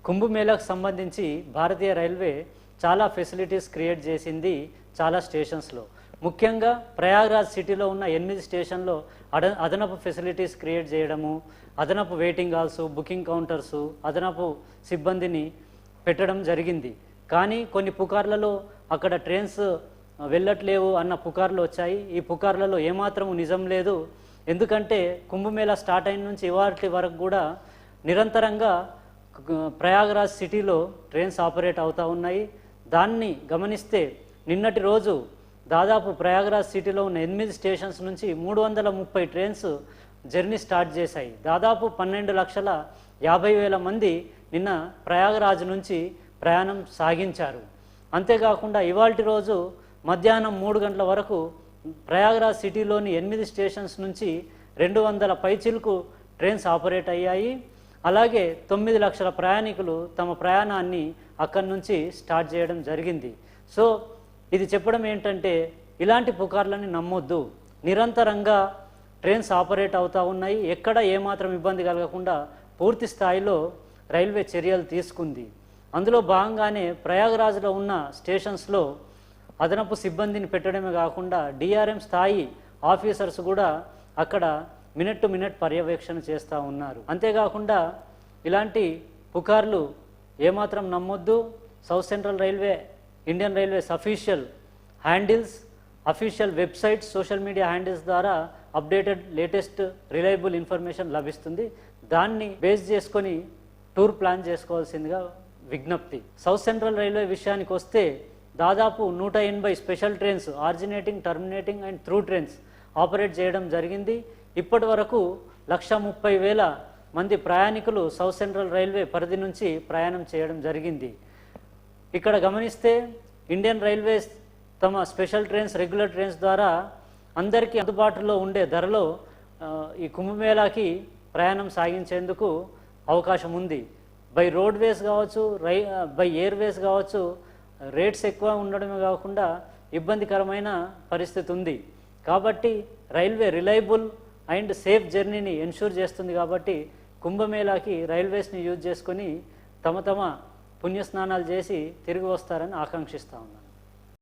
కుంభమేళాకు సంబంధించి భారతీయ రైల్వే చాలా facilities create చేసింది చాలా స్టేషన్స్లో. ముఖ్యంగా ప్రయాగ్రాజ్ సిటీలో ఉన్న 8 స్టేషన్లో అదనపు ఫెసిలిటీస్ క్రియేట్ చేయడము, అదనపు వెయిటింగ్ హాల్స్, బుకింగ్ కౌంటర్సు, అదనపు సిబ్బందిని పెట్టడం జరిగింది. కానీ కొన్ని పుకార్లలో అక్కడ ట్రైన్స్ వెళ్ళట్లేవు అన్న పుకార్లు వచ్చాయి. ఈ పుకార్లలో ఏమాత్రము నిజం లేదు. ఎందుకంటే కుంభమేళా స్టార్ట్ అయిన నుంచి ఇవాటి వరకు కూడా నిరంతరంగా ప్రయాగ్రాజ్ సిటీలో ట్రైన్స్ ఆపరేట్ అవుతూ ఉన్నాయి. దాన్ని గమనిస్తే నిన్నటి రోజు దాదాపు ప్రయాగ్రాజ్ సిటీలో ఉన్న 8 స్టేషన్స్ నుంచి 330 ట్రైన్స్ జర్నీ స్టార్ట్ చేశాయి. దాదాపు 12,50,000 మంది నిన్న ప్రయాగ్రాజ్ నుంచి ప్రయాణం సాగించారు. అంతేకాకుండా ఇవాల్టి రోజు మధ్యాహ్నం 3 గంటల వరకు ప్రయాగ్రాజ్ సిటీలోని 8 స్టేషన్స్ నుంచి 200 పైచిలకు ట్రైన్స్ ఆపరేట్ అయ్యాయి. అలాగే 9 లక్షల ప్రయాణికులు తమ ప్రయాణాన్ని అక్కడి నుంచి స్టార్ట్ చేయడం జరిగింది. సో ఇది చెప్పడం ఏంటంటే ఇలాంటి పుకార్లని నమ్మొద్దు. నిరంతరంగా ట్రైన్స్ ఆపరేట్ అవుతూ ఉన్నాయి. ఎక్కడ ఏమాత్రం ఇబ్బంది కలగకుండా పూర్తి స్థాయిలో రైల్వే చర్యలు తీసుకుంది. అందులో భాగంగానే ప్రయాగ్రాజ్లో ఉన్న స్టేషన్స్లో అదనపు సిబ్బందిని పెట్టడమే కాకుండా డిఆర్ఎం స్థాయి ఆఫీసర్స్ కూడా అక్కడ మినిట్ టు మినిట్ పర్యవేక్షణ చేస్తూ ఉన్నారు. అంతేకాకుండా ఇలాంటి పుకార్లు ఏమాత్రం నమ్మొద్దు. South central railway, Indian railways official handles, official websites, social media handles ద్వారా అప్డేటెడ్ లేటెస్ట్ రిలయబుల్ ఇన్ఫర్మేషన్ లభిస్తుంది. దాన్ని బేస్ చేసుకొని టూర్ ప్లాన్ చేసుకోవాల్సిందిగా విజ్ఞప్తి. సౌత్ సెంట్రల్ రైల్వే విషయానికి వస్తే దాదాపు 180 special trains originating, terminating and through trains operate చేయడం జరిగింది. ఇప్పటి వరకు 130,000 మంది ప్రయాణికులు సౌత్ సెంట్రల్ రైల్వే పరిధి నుంచి ప్రయాణం చేయడం జరిగింది. ఇక్కడ గమనిస్తే ఇండియన్ రైల్వేస్ తమ స్పెషల్ ట్రైన్స్, రెగ్యులర్ ట్రైన్స్ ద్వారా అందరికీ అందుబాటులో ఉండే ధరలో ఈ కుంభమేళాకి ప్రయాణం సాగించేందుకు అవకాశం ఉంది. బై రోడ్వేస్ కావచ్చు, బై ఎయిర్వేస్ కావచ్చు, రేట్స్ ఎక్కువ ఉండడమే కాకుండా ఇబ్బందికరమైన పరిస్థితి ఉంది. కాబట్టి రైల్వే రిలయబుల్ అండ్ సేఫ్ జర్నీని ఎన్షూర్ చేస్తుంది. కాబట్టి కుంభమేళాకి రైల్వేస్ని యూజ్ చేసుకొని తమ పుణ్యస్నానాలు చేసి తిరిగి వస్తారని ఆకాంక్షిస్తా ఉన్నాను.